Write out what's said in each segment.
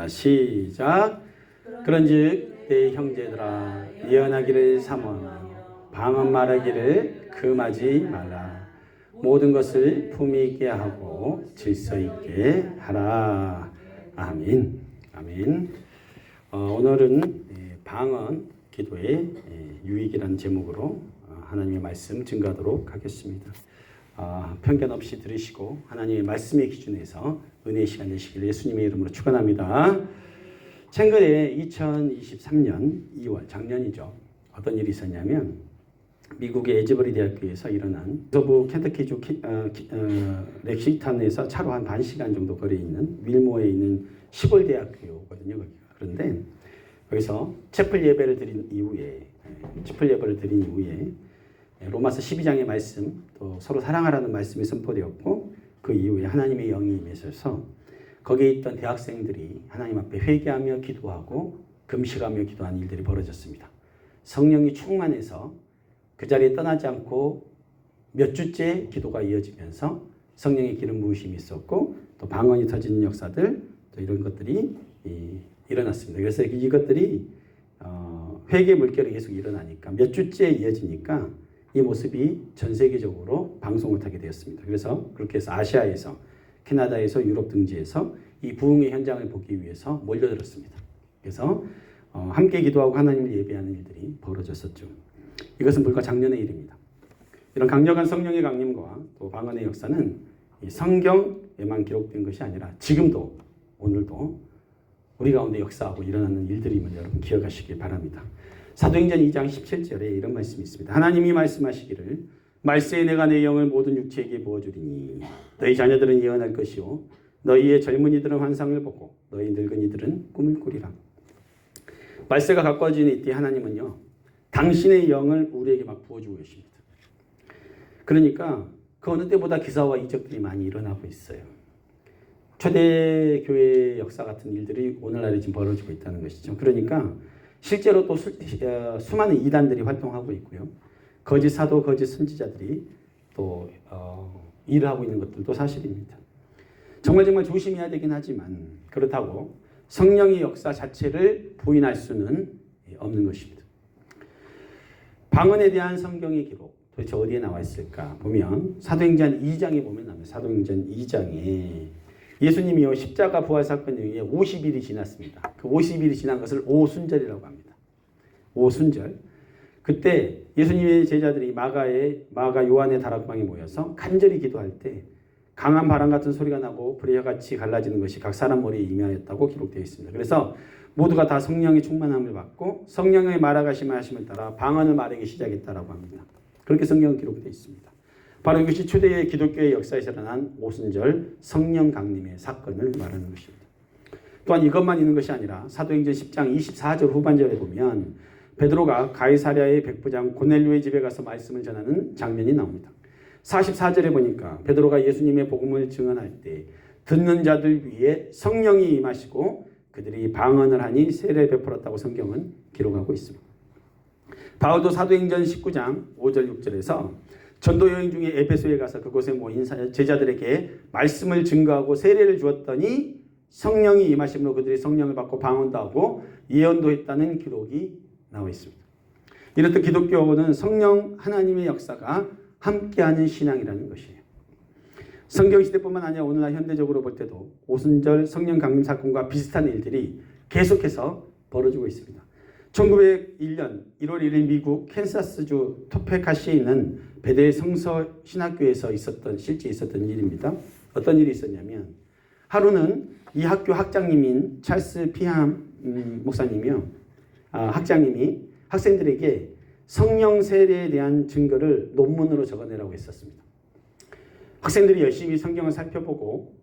시작. 그런즉 내 형제들아 예언하기를 삼어 방언 말하기를 금하지 말라. 모든 것을 품위 있게 하고 질서 있게 하라. 아멘. 아멘. 오늘은 방언 기도의 유익이라는 제목으로 하나님의 말씀 증거하도록 하겠습니다. 편견 없이 들으시고 하나님의 말씀의 기준에서 은혜의 시간 되시길 예수님의 이름으로 축원합니다. 최근에 2023년 2월 작년이죠. 어떤 일이 있었냐면 미국의 에즈버리 대학교에서 일어난 서부 켄터키주 렉시탄에서 차로 한 반 시간 정도 거리에 있는 윌모어에 있는 시골 대학교거든요. 그런데 여기서 채플 예배를 드린 이후에 로마서 12장의 말씀, 또 서로 사랑하라는 말씀이 선포되었고 그 이후에 하나님의 영이 임하셔서 거기에 있던 대학생들이 하나님 앞에 회개하며 기도하고 금식하며 기도하는 일들이 벌어졌습니다. 성령이 충만해서 그 자리에 떠나지 않고 몇 주째 기도가 이어지면서 성령의 기름 부으심이 있었고 또 방언이 터지는 역사들 또 이런 것들이 일어났습니다. 그래서 이것들이 회개 물결이 계속 일어나니까 몇 주째 이어지니까 이 모습이 전 세계적으로 방송을 타게 되었습니다. 그래서 그렇게 해서 아시아에서, 캐나다에서, 유럽 등지에서 이 부흥의 현장을 보기 위해서 몰려들었습니다. 그래서 함께 기도하고 하나님을 예배하는 일들이 벌어졌었죠. 이것은 불과 작년의 일입니다. 이런 강력한 성령의 강림과 또 방언의 역사는 이 성경에만 기록된 것이 아니라 지금도 오늘도 우리 가운데 역사하고 일어나는 일들임을 여러분 기억하시기 바랍니다. 사도행전 2장 17절에 이런 말씀이 있습니다. 하나님이 말씀하시기를 말세에 내가 내 영을 모든 육체에게 부어주리니 너희 자녀들은 예언할 것이요 너희의 젊은이들은 환상을 보고 너희 늙은이들은 꿈을 꾸리라. 말세가 가까워지는 이때 하나님은요 당신의 영을 우리에게 막 부어주고 계십니다. 그러니까 그 어느 때보다 기사와 이적들이 많이 일어나고 있어요. 초대교회 역사 같은 일들이 오늘날에 지금 벌어지고 있다는 것이죠. 그러니까 실제로 또 수많은 이단들이 활동하고 있고요. 거짓 사도, 거짓 선지자들이 또 일을 하고 있는 것들도 사실입니다. 정말 조심해야 되긴 하지만 그렇다고 성령의 역사 자체를 부인할 수는 없는 것입니다. 방언에 대한 성경의 기록 도대체 어디에 나와 있을까 보면 사도행전 2장에 보면 나옵니다. 사도행전 2장에 예수님이요 십자가 부활 사건 이후에 50일이 지났습니다. 그 50일이 지난 것을 오순절이라고 합니다. 오순절. 그때 예수님의 제자들이 마가 요한의 다락방에 모여서 간절히 기도할 때 강한 바람 같은 소리가 나고 불의 혀같이 갈라지는 것이 각 사람 머리에 임하였다고 기록되어 있습니다. 그래서 모두가 다 성령의 충만함을 받고 성령의 말하가심을 하심을 따라 방언을 말하기 시작했다라고 합니다. 그렇게 성경은 기록되어 있습니다. 바로 이것이 초대의 기독교의 역사에서 일어난 오순절 성령 강림의 사건을 말하는 것입니다. 또한 이것만 있는 것이 아니라 사도행전 10장 24절 후반절에 보면 베드로가 가이사랴의 백부장 고넬료의 집에 가서 말씀을 전하는 장면이 나옵니다. 44절에 보니까 베드로가 예수님의 복음을 증언할 때 듣는 자들 위에 성령이 임하시고 그들이 방언을 하니 세례를 베풀었다고 성경은 기록하고 있습니다. 바울도 사도행전 19장 5절 6절에서 전도 여행 중에 에베소에 가서 그곳에 모인 제자들에게 말씀을 증거하고 세례를 주었더니 성령이 임하심으로 그들이 성령을 받고 방언도 하고 예언도 했다는 기록이 나와 있습니다. 이렇듯 기독교는 성령 하나님의 역사가 함께하는 신앙이라는 것이에요. 성경시대뿐만 아니라 오늘날 현대적으로 볼 때도 오순절 성령 강림 사건과 비슷한 일들이 계속해서 벌어지고 있습니다. 1901년 1월 1일 미국 캔사스주 토페카시에 있는 베델 성서 신학교에서 실제 있었던 일입니다. 어떤 일이 있었냐면 하루는 이 학교 학장님인 찰스 피함 목사님이요. 학장님이 학생들에게 성령 세례에 대한 증거를 논문으로 적어내라고 했었습니다. 학생들이 열심히 성경을 살펴보고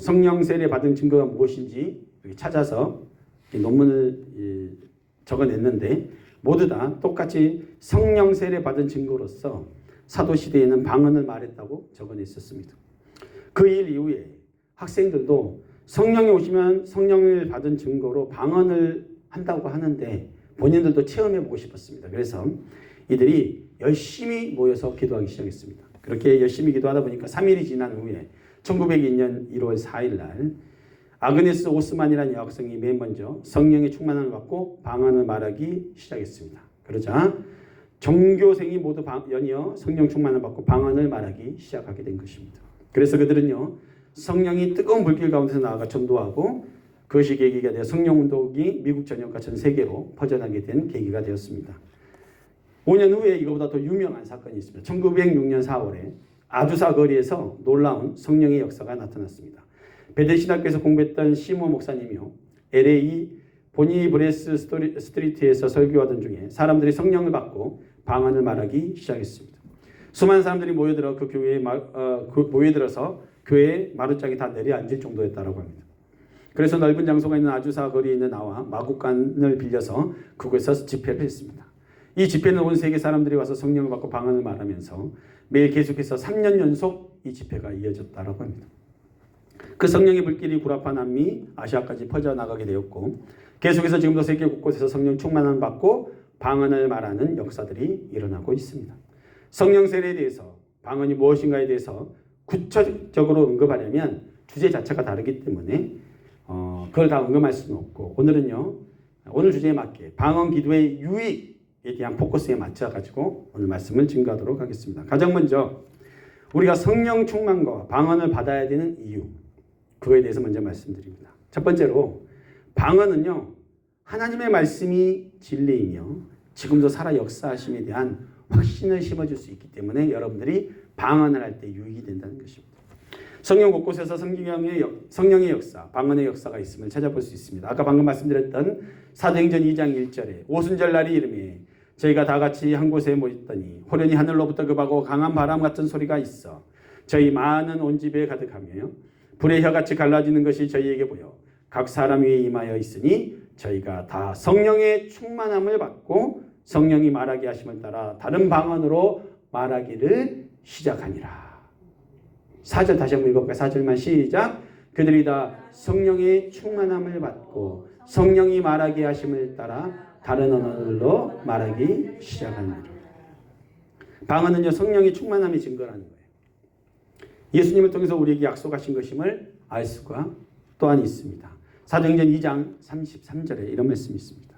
성령 세례 받은 증거가 무엇인지 찾아서 논문을 적어냈는데 모두 다 똑같이 성령 세례 받은 증거로서 사도시대에는 방언을 말했다고 적어냈었습니다. 그 일 이후에 학생들도 성령이 오시면 성령을 받은 증거로 방언을 한다고 하는데 본인들도 체험해보고 싶었습니다. 그래서 이들이 열심히 모여서 기도하기 시작했습니다. 그렇게 열심히 기도하다 보니까 3일이 지난 후에 1902년 1월 4일 날 아그네스 오스만이라는 여학생이 맨 먼저 성령의 충만함을 받고 방언을 말하기 시작했습니다. 그러자 종교생이 모두 연이어 성령 충만을 받고 방언을 말하기 시작하게 된 것입니다. 그래서 그들은요, 성령이 뜨거운 불길 가운데서 나아가 전도하고 그것이 계기가 되어 성령운동이 미국 전역과 전 세계로 퍼져나게 된 계기가 되었습니다. 5년 후에 이거보다 더 유명한 사건이 있습니다. 1906년 4월에 아두사 거리에서 놀라운 성령의 역사가 나타났습니다. 베델 신학교에서 공부했던 시모 목사님이요, LA 보니 브레스 스트리트에서 설교하던 중에 사람들이 성령을 받고 방언을 말하기 시작했습니다. 수많은 사람들이 모여들어서 교회의 마루장이 다 내려앉을 정도였다고 합니다. 그래서 넓은 장소가 있는 아주사 거리에 있는 나와 마구간을 빌려서 그곳에서 집회를 했습니다. 이 집회는 온 세계 사람들이 와서 성령을 받고 방언을 말하면서 매일 계속해서 3년 연속 이 집회가 이어졌다고 합니다. 그 성령의 불길이 구라파 남미 아시아까지 퍼져나가게 되었고 계속해서 지금도 세계 곳곳에서 성령 충만함을 받고 방언을 말하는 역사들이 일어나고 있습니다. 성령 세례에 대해서 방언이 무엇인가에 대해서 구체적으로 언급하려면 주제 자체가 다르기 때문에 그걸 다 언급할 수는 없고 오늘 주제에 맞게 방언 기도의 유익에 대한 포커스에 맞춰가지고 오늘 말씀을 증거하도록 하겠습니다. 가장 먼저 우리가 성령 충만과 방언을 받아야 되는 이유, 그거에 대해서 먼저 말씀드립니다. 첫 번째로 방언은요, 하나님의 말씀이 진리이며 지금도 살아 역사하심에 대한 확신을 심어줄 수 있기 때문에 여러분들이 방언을 할 때 유익이 된다는 것입니다. 성경 곳곳에서 성령의 역사, 방언의 역사가 있음을 찾아볼 수 있습니다. 아까 방금 말씀드렸던 사도행전 2장 1절에 오순절 날이 이르매 저희가 다 같이 한 곳에 모였더니 호련히 하늘로부터 급하고 강한 바람 같은 소리가 있어 저희 많은 온 집에 가득하며 불의 혀같이 갈라지는 것이 저희에게 보여 각 사람 위에 임하여 있으니 저희가 다 성령의 충만함을 받고 성령이 말하게 하심을 따라 다른 방언으로 말하기를 시작하니라. 4절 다시 한번 읽어볼까요? 4절만 시작. 그들이 다 성령의 충만함을 받고 성령이 말하게 하심을 따라 다른 언어로 말하기 시작하니라. 방언은요, 성령의 충만함이 증거라는 거예요. 예수님을 통해서 우리에게 약속하신 것임을 알 수가 또한 있습니다. 사도행전 2장 33절에 이런 말씀이 있습니다.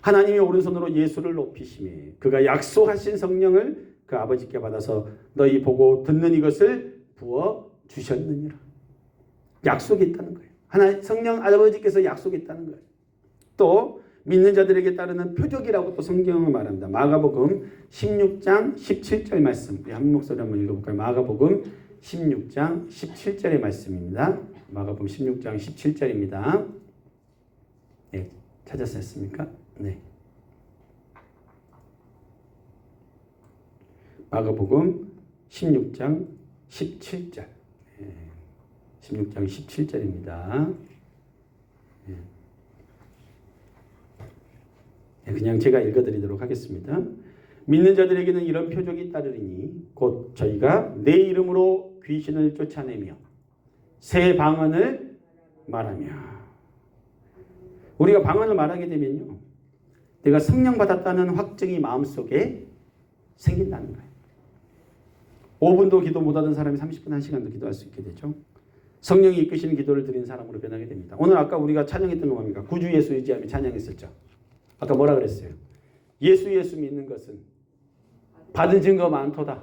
하나님이 오른손으로 예수를 높이시매 그가 약속하신 성령을 그 아버지께 받아서 너희 보고 듣는 이것을 부어 주셨느니라. 약속이 있다는 거예요. 성령 아버지께서 약속이 있다는 거예요. 또 믿는 자들에게 따르는 표적이라고 또 성경을 말합니다. 마가복음 16장 17절 말씀, 한 목소리 한번 읽어볼까요? 마가복음 16장 17절의 말씀입니다. 마가복음 16장 17절입니다. 네, 찾았습니까? 네. 마가복음 16장 17절. 16장 17절입니다. 그냥 제가 읽어드리도록 하겠습니다. 믿는 자들에게는 이런 표적이 따르리니 곧 저희가 내 이름으로 귀신을 쫓아내며 새 방언을 말하며. 우리가 방언을 말하게 되면요, 내가 성령 받았다는 확증이 마음속에 생긴다는 거예요. 5분도 기도 못하던 사람이 30분, 1시간도 기도할 수 있게 되죠. 성령이 이끄시는 기도를 드리는 사람으로 변하게 됩니다. 오늘 아까 우리가 찬양했던 거 뭡니까? 구주 예수 의지하며 찬양했었죠. 아까 뭐라 그랬어요? 예수 믿는 것은 받은 증거 많도다.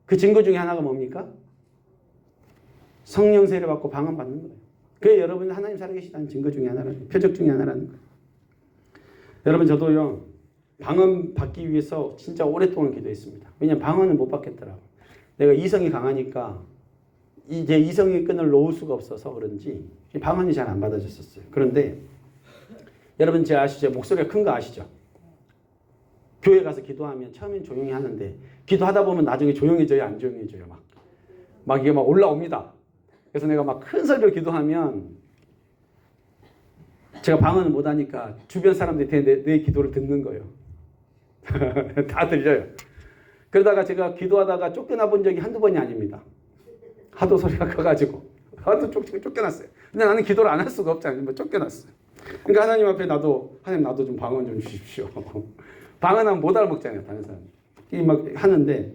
그 증거 중에 하나가 뭡니까? 성령 세례 받고 방언 받는 거예요. 그게 여러분 하나님 살아계시다는 증거 중에 하나라는 거예요. 표적 중에 하나라는 거예요. 여러분 저도요, 방언 받기 위해서 진짜 오랫동안 기도했습니다. 왜냐하면 방언을 못 받겠더라고. 내가 이성이 강하니까 이제 이성의 끈을 놓을 수가 없어서 그런지 방언이 잘 안 받아졌었어요. 그런데 여러분 제가 아시죠? 목소리가 큰 거 아시죠? 교회 가서 기도하면 처음엔 조용히 하는데 기도하다 보면 나중에 조용해져요, 안 조용해져요? 막 이게 막 올라옵니다. 그래서 내가 막 큰 소리로 기도하면 제가 방언을 못하니까 주변 사람들이 내 기도를 듣는 거예요. 다 들려요. 그러다가 제가 기도하다가 쫓겨나 본 적이 한두 번이 아닙니다. 하도 소리가 커가지고 하도 쫓겨났어요. 근데 나는 기도를 안 할 수가 없잖아요. 뭐 쫓겨났어요. 그러니까 하나님 앞에 하나님 나도 좀 방언 좀 주십시오. 방언하면 못 알아먹잖아요, 다른 사람이. 막 하는데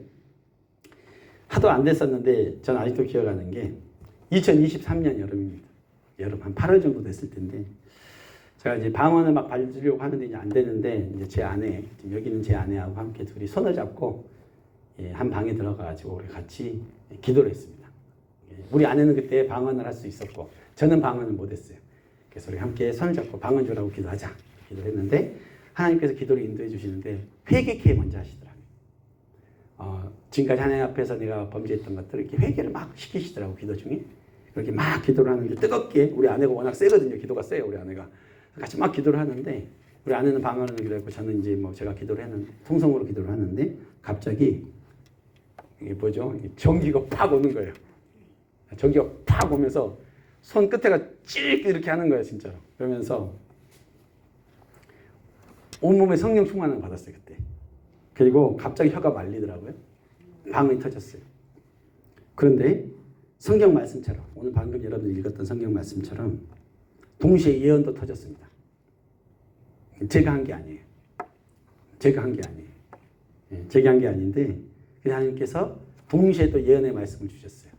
하도 안 됐었는데 저는 아직도 기억하는 게 2023년 여름입니다. 여름 한 8월 정도 됐을 텐데 제가 이제 방언을 막 받으려고 하는데 이제 안 되는데 이제 제 아내, 지금 여기는 제 아내하고 함께 둘이 손을 잡고 한 방에 들어가가지고 우리 같이 기도를 했습니다. 우리 아내는 그때 방언을 할 수 있었고 저는 방언을 못했어요. 그래서 우리 함께 손을 잡고 방언 주라고 기도하자 기도를 했는데 하나님께서 기도를 인도해 주시는데 회개케 먼저 하시더라고요. 지금까지 하나님 앞에서 내가 범죄했던 것들을 이렇게 회개를 막 시키시더라고 기도 중에. 그렇게 막 기도를 하는데 뜨겁게 우리 아내가 워낙 세거든요. 기도가 세요 우리 아내가. 같이 막 기도를 하는데 우리 아내는 방언을 기도했고 저는 이제 뭐 제가 기도를 했는데 통성으로 기도를 하는데 갑자기 이게 뭐죠? 전기가 팍 오는 거예요. 전기가 팍 오면서 손 끝에가 찔 이렇게 하는 거예요 진짜로. 그러면서 온몸에 성령 충만을 받았어요 그때. 그리고 갑자기 혀가 말리더라고요. 방언이 터졌어요. 그런데 성경 말씀처럼 오늘 방금 여러분이 읽었던 성경 말씀처럼 동시에 예언도 터졌습니다. 제가 한 게 아니에요. 제가 한 게 아니에요. 제가 한 게 아닌데 하나님께서 동시에 또 예언의 말씀을 주셨어요.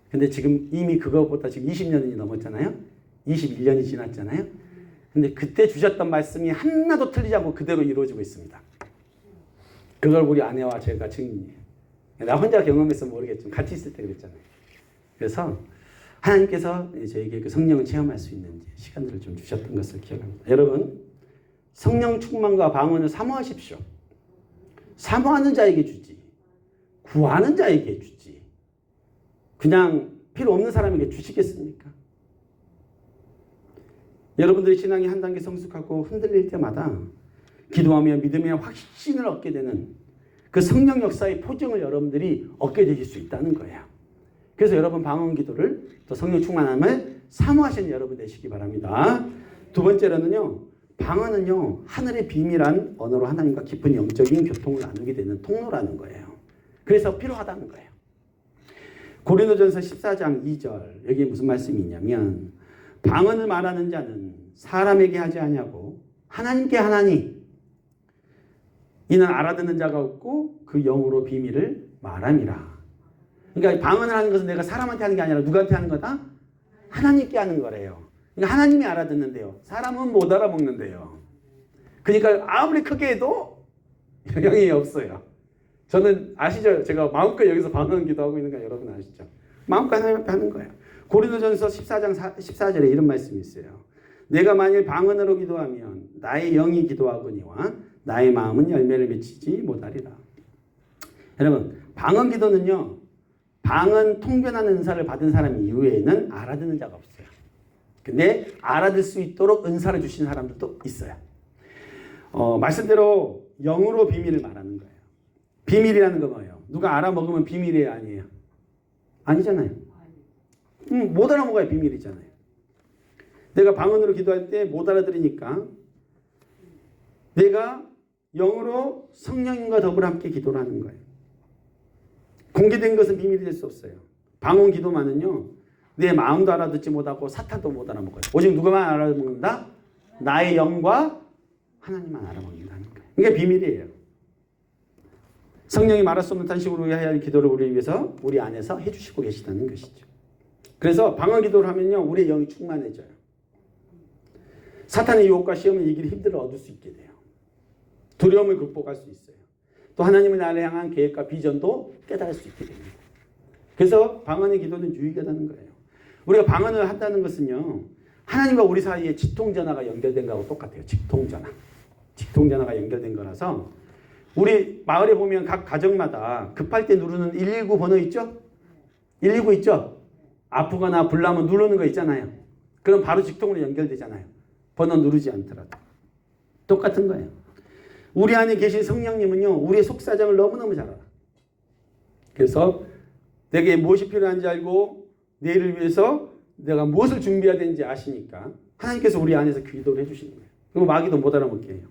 근데 지금 이미 그거보다 지금 20년이 넘었잖아요. 21년이 지났잖아요. 근데 그때 주셨던 말씀이 하나도 틀리지 않고 그대로 이루어지고 있습니다. 그걸 우리 아내와 제가 증인이에요. 나 혼자 경험했으면 모르겠지만 같이 있을 때 그랬잖아요. 그래서 하나님께서 저에게 그 성령을 체험할 수 있는 시간들을 좀 주셨던 것을 기억합니다. 여러분 성령 충만과 방언을 사모하십시오. 사모하는 자에게 주지. 구하는 자에게 주지. 그냥 필요 없는 사람에게 주시겠습니까? 여러분들의 신앙이 한 단계 성숙하고 흔들릴 때마다 기도하며 믿음의 확신을 얻게 되는 그 성령 역사의 포증을 여러분들이 얻게 되실 수 있다는 거예요. 그래서 여러분 방언 기도를 또 성령 충만함을 사모하시는 여러분 되시기 바랍니다. 두 번째로는요. 방언은요. 하늘의 비밀한 언어로 하나님과 깊은 영적인 교통을 나누게 되는 통로라는 거예요. 그래서 필요하다는 거예요. 고린도전서 14장 2절 여기에 무슨 말씀이 있냐면 방언을 말하는 자는 사람에게 하지 아니하고 하나님께 하나니 이는 알아듣는 자가 없고 그 영으로 비밀을 말함이라. 그러니까 방언을 하는 것은 내가 사람한테 하는 게 아니라 누구한테 하는 거다? 하나님께 하는 거래요. 그러니까 하나님이 알아듣는데요. 사람은 못 알아먹는데요. 그러니까 아무리 크게 해도 영향이 없어요. 저는 아시죠? 제가 마음껏 여기서 방언 기도하고 있는 거 여러분 아시죠? 마음껏 하나님 앞에 하는 거예요. 고린도전서 14장 14절에 이런 말씀이 있어요. 내가 만일 방언으로 기도하면 나의 영이 기도하거니와 나의 마음은 열매를 맺히지 못하리라. 여러분 방언 기도는요. 방언 통변하는 은사를 받은 사람 이외에는 알아듣는 자가 없어요. 근데 알아들 수 있도록 은사를 주신 사람들도 있어요. 말씀대로 영으로 비밀을 말하는 거예요. 비밀이라는 건 뭐예요? 누가 알아먹으면 비밀이에요? 아니에요? 아니잖아요. 못 알아먹어야 비밀이잖아요. 내가 방언으로 기도할 때 못 알아들으니까 내가 영으로 성령님과 더불어 함께 기도를 하는 거예요. 공개된 것은 비밀이 될 수 없어요. 방언 기도만은요. 내 마음도 알아듣지 못하고 사탄도 못 알아먹어요. 오직 누가만 알아먹는다? 나의 영과 하나님만 알아먹는다는 거예요. 이게 비밀이에요. 성령이 말할 수 없는 탄식으로 해야 할 기도를 우리 위해서 우리 안에서 해주시고 계시다는 것이죠. 그래서 방언 기도를 하면요. 우리의 영이 충만해져요. 사탄의 유혹과 시험을 이기는 힘들을 얻을 수 있게 돼요. 두려움을 극복할 수 있어요. 또 하나님의 나를 향한 계획과 비전도 깨달을 수 있게 됩니다. 그래서 방언의 기도는 유익하다는 거예요. 우리가 방언을 한다는 것은요. 하나님과 우리 사이에 직통전화가 연결된 거하고 똑같아요. 직통전화. 직통전화가 연결된 거라서 우리 마을에 보면 각 가정마다 급할 때 누르는 119 번호 있죠? 119 있죠? 아프거나 불나면 누르는 거 있잖아요. 그럼 바로 직통으로 연결되잖아요. 번호 누르지 않더라도. 똑같은 거예요. 우리 안에 계신 성령님은요. 우리의 속사정을 너무너무 잘 알아. 그래서 내게 무엇이 필요한지 알고 내일을 위해서 내가 무엇을 준비해야 되는지 아시니까 하나님께서 우리 안에서 기도를 해주시는 거예요. 그리고 마귀도 못 알아먹게 해요.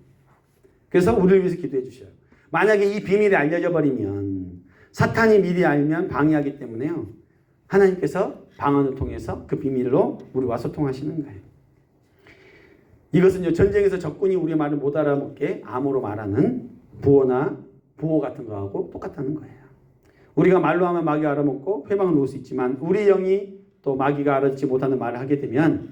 그래서 우리를 위해서 기도해 주셔요. 만약에 이 비밀이 알려져 버리면 사탄이 미리 알면 방해하기 때문에요. 하나님께서 방언을 통해서 그 비밀로 우리와 소통하시는 거예요. 이것은요. 전쟁에서 적군이 우리의 말을 못 알아먹게 암호로 말하는 부호 같은 거하고 똑같다는 거예요. 우리가 말로 하면 마귀 알아먹고 회방을 놓을 수 있지만 우리 영이 또 마귀가 알아듣지 못하는 말을 하게 되면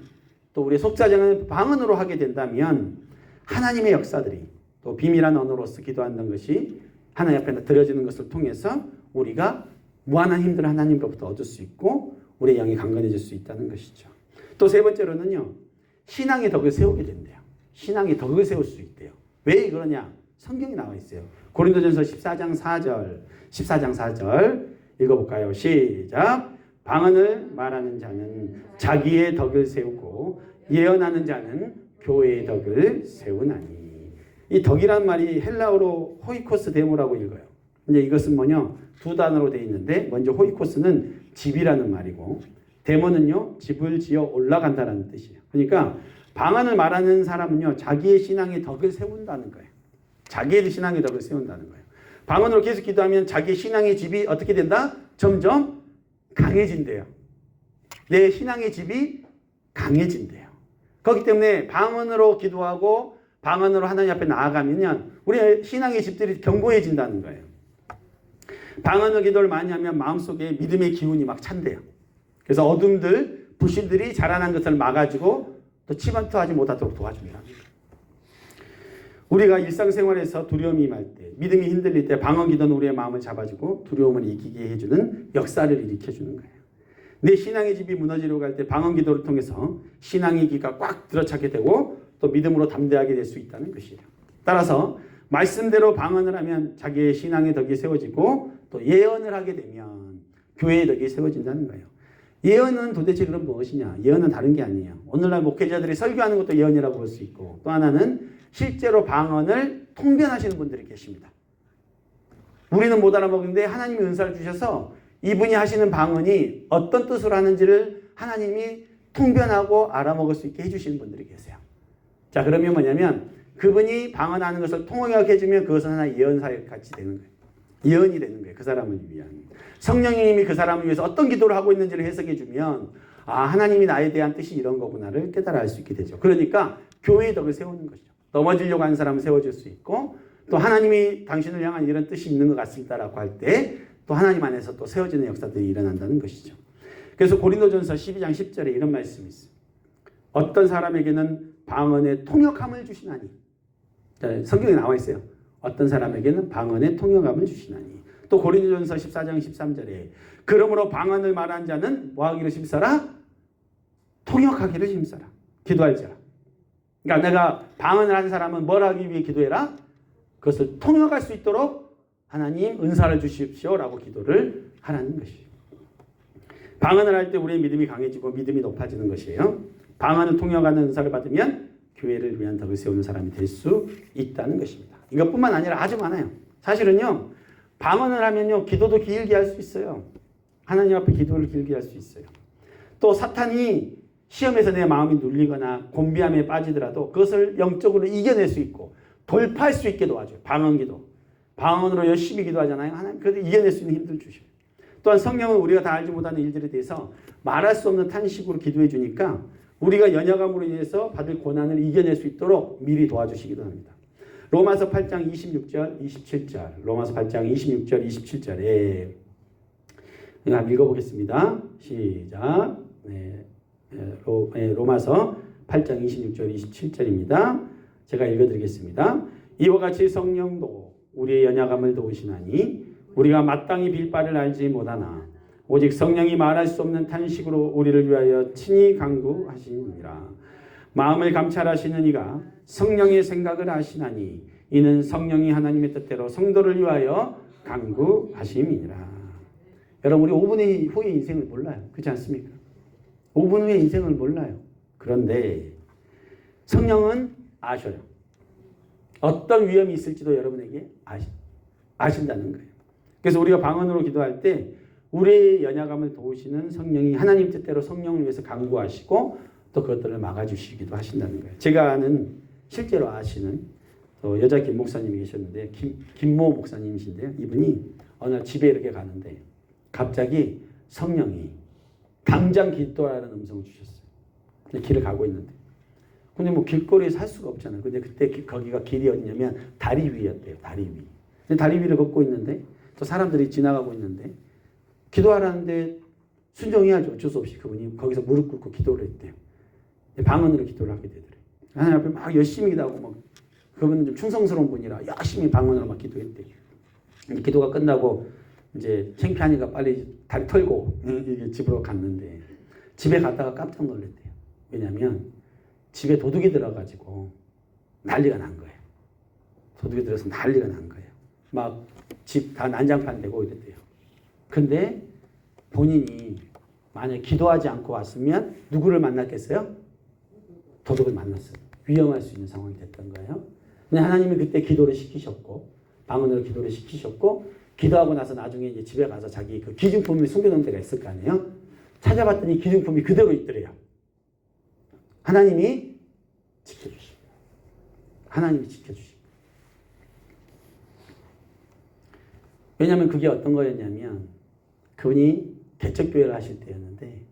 또 우리의 속사정은 방언으로 하게 된다면 하나님의 역사들이 또 비밀한 언어로서 기도하는 것이 하나님 앞에 드려지는 것을 통해서 우리가 무한한 힘들을 하나님으로부터 얻을 수 있고 우리의 영이 강건해질 수 있다는 것이죠. 또 세 번째로는요. 신앙의 덕을 세우게 된대요. 신앙의 덕을 세울 수 있대요. 왜 그러냐? 성경이 나와 있어요. 고린도전서 14장 4절 읽어볼까요? 시작. 방언을 말하는 자는 자기의 덕을 세우고 예언하는 자는 교회의 덕을 세우나니. 이 덕이란 말이 헬라어로 호이코스 데모라고 읽어요. 이제 이것은 뭐냐? 두 단어로 되어 있는데 먼저 호이코스는 집이라는 말이고 데모는요 집을 지어 올라간다는 뜻이에요. 그러니까 방언을 말하는 사람은요 자기의 신앙의 덕을 세운다는 거예요. 자기의 신앙의 덕을 세운다는 거예요. 방언으로 계속 기도하면 자기의 신앙의 집이 어떻게 된다? 점점 강해진대요. 내 신앙의 집이 강해진대요. 그렇기 때문에 방언으로 기도하고 방언으로 하나님 앞에 나아가면 우리의 신앙의 집들이 견고해진다는 거예요. 방언으로 기도를 많이 하면 마음속에 믿음의 기운이 막 찬대요. 그래서 어둠들, 불신들이 자라난 것을 막아주고 또 치반투하지 못하도록 도와줍니다. 우리가 일상생활에서 두려움이 임할 때, 믿음이 흔들릴 때 방언 기도는 우리의 마음을 잡아주고 두려움을 이기게 해주는 역사를 일으켜주는 거예요. 내 신앙의 집이 무너지려고 할 때 방언 기도를 통해서 신앙의 기가 꽉 들어차게 되고 또 믿음으로 담대하게 될 수 있다는 것이에요. 따라서 말씀대로 방언을 하면 자기의 신앙의 덕이 세워지고 또 예언을 하게 되면 교회의 덕이 세워진다는 거예요. 예언은 도대체 그럼 무엇이냐? 예언은 다른 게 아니에요. 오늘날 목회자들이 설교하는 것도 예언이라고 볼 수 있고 또 하나는 실제로 방언을 통변하시는 분들이 계십니다. 우리는 못 알아먹는데 하나님이 은사를 주셔서 이분이 하시는 방언이 어떤 뜻으로 하는지를 하나님이 통변하고 알아먹을 수 있게 해주시는 분들이 계세요. 자, 그러면 뭐냐면 그분이 방언하는 것을 통역해 주면 그것은 하나의 예언사역 같이 되는 거예요. 예언이 되는 거예요. 그 사람을 위한. 성령님이 그 사람을 위해서 어떤 기도를 하고 있는지를 해석해 주면 아, 하나님이 나에 대한 뜻이 이런 거구나를 깨달아 알 수 있게 되죠. 그러니까 교회의 덕을 세우는 것이죠. 넘어지려고 하는 사람을 세워줄 수 있고 또 하나님이 당신을 향한 이런 뜻이 있는 것 같습니다라고 할 때 또 하나님 안에서 또 세워지는 역사들이 일어난다는 것이죠. 그래서 고린도전서 12장 10절에 이런 말씀이 있어요. 어떤 사람에게는 방언의 통역함을 주시나니. 성경에 나와 있어요. 어떤 사람에게는 방언의 통역함을 주시나니. 또 고린도전서 14장 13절에 그러므로 방언을 말한 자는 뭐하기를 힘써라? 통역하기를 힘써라. 기도할 자라. 그러니까 내가 방언을 한 사람은 뭘 하기 위해 기도해라? 그것을 통역할 수 있도록 하나님 은사를 주십시오라고 기도를 하라는 것이에요. 방언을 할 때 우리의 믿음이 강해지고 믿음이 높아지는 것이에요. 방언을 통역하는 은사를 받으면 교회를 위한 덕을 세우는 사람이 될 수 있다는 것입니다. 이것뿐만 아니라 아주 많아요. 사실은요. 방언을 하면요. 기도도 길게 할 수 있어요. 하나님 앞에 기도를 길게 할 수 있어요. 또 사탄이 시험에서 내 마음이 눌리거나 곤비함에 빠지더라도 그것을 영적으로 이겨낼 수 있고 돌파할 수 있게 도와줘요. 방언 기도. 방언으로 열심히 기도하잖아요. 하나님 그래도 이겨낼 수 있는 힘들을 주셔요. 또한 성령은 우리가 다 알지 못하는 일들에 대해서 말할 수 없는 탄식으로 기도해 주니까 우리가 연약함으로 인해서 받을 고난을 이겨낼 수 있도록 미리 도와주시기도 합니다. 로마서 8장 26절, 27절. 로마서 8장 26절, 27절에 한번 읽어보겠습니다. 시작. 로마서 8장 26절, 27절입니다. 제가 읽어드리겠습니다. 이와 같이 성령도 우리의 연약함을 도우시나니 우리가 마땅히 빌 바를 알지 못하나 오직 성령이 말할 수 없는 탄식으로 우리를 위하여 친히 간구하시니라. 마음을 감찰하시는 이가 성령의 생각을 아시나니 이는 성령이 하나님의 뜻대로 성도를 위하여 간구하심이니라. 여러분 우리 5분 후의 인생을 몰라요. 그렇지 않습니까? 5분 후의 인생을 몰라요. 그런데 성령은 아셔요. 어떤 위험이 있을지도 여러분에게 아신다는 거예요. 그래서 우리가 방언으로 기도할 때 우리의 연약함을 도우시는 성령이 하나님 뜻대로 성령을 위해서 간구하시고 또 그것들을 막아주시기도 하신다는 거예요. 제가 아는 실제로 아시는 또 여자 김 목사님이 계셨는데 김모 목사님이신데요. 이분이 어느 날 집에 이렇게 가는데 갑자기 성령이 당장 기도하라는 음성을 주셨어요. 근데 길을 가고 있는데 근데 뭐 길거리에서 할 수가 없잖아요. 근데 그때 거기가 길이 어디냐면 다리 위였대요. 다리 위. 근데 다리 위를 걷고 있는데 또 사람들이 지나가고 있는데 기도하라는데 순종해야죠. 어쩔 수 없이 그분이 거기서 무릎 꿇고 기도를 했대요. 방언으로 기도를 하게 되더래요. 하나님 앞에 막 열심히 기도하고 막 그분은 좀 충성스러운 분이라 열심히 방언으로 막 기도했대요. 기도가 끝나고 이제 창피하니까 빨리 다리 털고 이게 집으로 갔는데 집에 갔다가 깜짝 놀랐대요. 왜냐하면 집에 도둑이 들어가지고 난리가 난 거예요. 도둑이 들어서 난리가 난 거예요. 막 집 다 난장판 되고 이랬대요. 근데 본인이 만약 기도하지 않고 왔으면 누구를 만났겠어요? 도둑을 만났어요. 위험할 수 있는 상황이 됐던 거예요. 근데 하나님이 그때 기도를 시키셨고 방언으로 기도를 시키셨고 기도하고 나서 나중에 이제 집에 가서 자기 그 기중품을 숨겨놓은 데가 있을 거 아니에요? 찾아봤더니 기중품이 그대로 있더래요. 하나님이 지켜주십니다. 하나님이 지켜주십니다. 왜냐하면 그게 어떤 거였냐면 그분이 개척교회를 하실 때였는데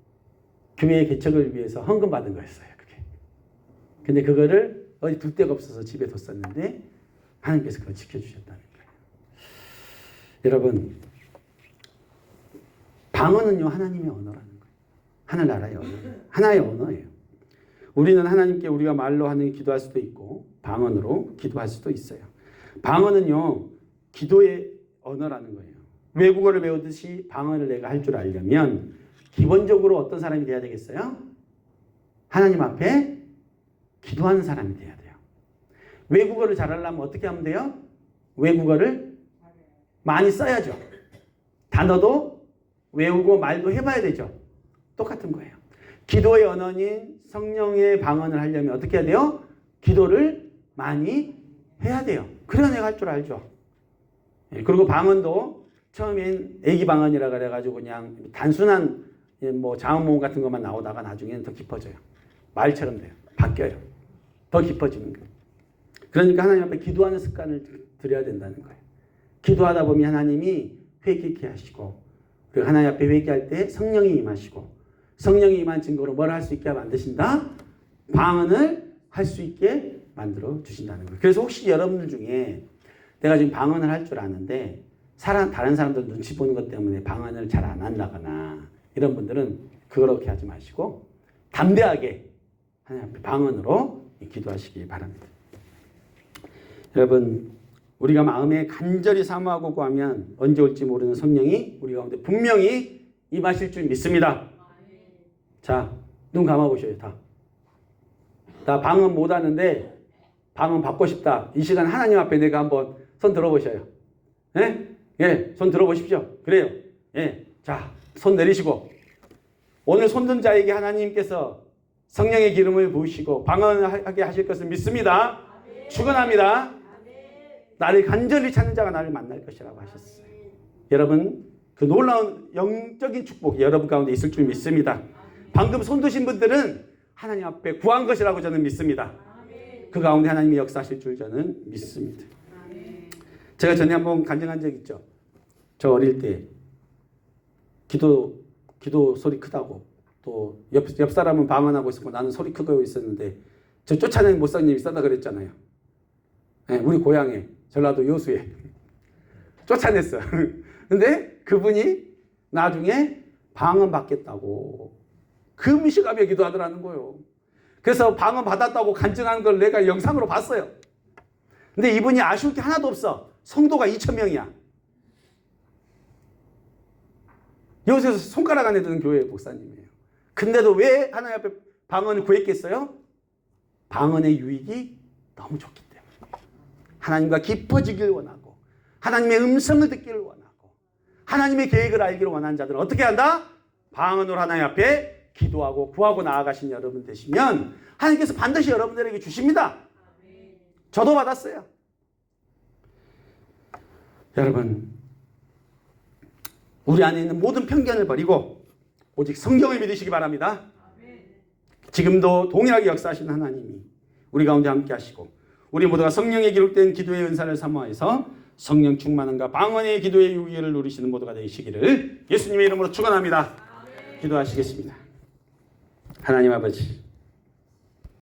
교회 개척을 위해서 헌금 받은 거였어요. 그게. 근데 그거를 어디 둘 데가 없어서 집에 뒀었는데 하나님께서 그걸 지켜주셨다는 거예요. 여러분 방언은요 하나님의 언어라는 거예요. 하늘나라의 언어. 하나의 언어예요. 우리는 하나님께 우리가 말로 하는 기도할 수도 있고 방언으로 기도할 수도 있어요. 방언은요 기도의 언어라는 거예요. 외국어를 배우듯이 방언을 내가 할 줄 알려면 기본적으로 어떤 사람이 돼야 되겠어요? 하나님 앞에 기도하는 사람이 돼야 돼요. 외국어를 잘하려면 어떻게 하면 돼요? 외국어를 많이 써야죠. 단어도 외우고 말도 해봐야 되죠. 똑같은 거예요. 기도의 언어인 성령의 방언을 하려면 어떻게 해야 돼요? 기도를 많이 해야 돼요. 그래야 내가 할 줄 알죠. 그리고 방언도 처음엔 애기 방언이라 그래가지고 그냥 단순한 뭐 자음모음 같은 것만 나오다가 나중에는 더 깊어져요. 말처럼 돼요. 바뀌어요. 더 깊어지는 거예요. 그러니까 하나님 앞에 기도하는 습관을 들여야 된다는 거예요. 기도하다 보면 하나님이 회개케 하시고 그리고 하나님 앞에 회개할 때 성령이 임하시고 성령이 임한 증거로 뭘 할 수 있게 만드신다? 방언을 할 수 있게 만들어 주신다는 거예요. 그래서 혹시 여러분들 중에 내가 지금 방언을 할 줄 아는데 다른 사람들 눈치 보는 것 때문에 방언을 잘 안 한다거나 이런 분들은 그렇게 하지 마시고 담대하게 하나님 앞에 방언으로 기도하시기 바랍니다. 여러분 우리가 마음에 간절히 사모하고 구하면 언제 올지 모르는 성령이 우리 가운데 분명히 임하실 줄 믿습니다. 자, 눈 감아보셔요. 다 방언 못하는데 방언 받고 싶다. 이 시간 하나님 앞에 내가 한번 손 들어보셔요. 예? 예, 손 들어보십시오. 그래요. 예. 자, 손 내리시고 오늘 손든 자에게 하나님께서 성령의 기름을 부으시고 방언하게 하실 것을 믿습니다. 아멘. 축원합니다. 아멘. 나를 간절히 찾는 자가 나를 만날 것이라고 하셨어요. 여러분 그 놀라운 영적인 축복이 여러분 가운데 있을 줄 믿습니다. 아멘. 방금 손 드신 분들은 하나님 앞에 구한 것이라고 저는 믿습니다. 아멘. 그 가운데 하나님이 역사하실 줄 저는 믿습니다. 아멘. 제가 전에 한번 간증한 적 있죠. 저 어릴 때 기도 소리 크다고 또 옆 사람은 방언하고 있었고 나는 소리 크고 있었는데 저 쫓아내는 목사님이 있었다 그랬잖아요. 네, 우리 고향에 전라도 여수에 쫓아냈어. 근데 그분이 나중에 방언 받겠다고 금시감에 기도하더라는 거예요. 그래서 방언 받았다고 간증하는 걸 내가 영상으로 봤어요. 근데 이분이 아쉬울 게 하나도 없어. 성도가 2,000명이야. 여기서 손가락 안에 드는 교회 목사님이에요. 근데도 왜 하나님 앞에 방언을 구했겠어요? 방언의 유익이 너무 좋기 때문에. 하나님과 깊어지길 원하고 하나님의 음성을 듣기를 원하고 하나님의 계획을 알기를 원하는 자들은 어떻게 한다? 방언으로 하나님 앞에 기도하고 구하고 나아가신 여러분 되시면 하나님께서 반드시 여러분들에게 주십니다. 저도 받았어요. 여러분 우리 안에 있는 모든 편견을 버리고 오직 성경을 믿으시기 바랍니다. 지금도 동일하게 역사하시는 하나님이 우리 가운데 함께 하시고 우리 모두가 성령에 기록된 기도의 은사를 사모해서 성령 충만함과 방언의 기도의 유익을 누리시는 모두가 되시기를 예수님의 이름으로 축원합니다. 기도하시겠습니다. 하나님 아버지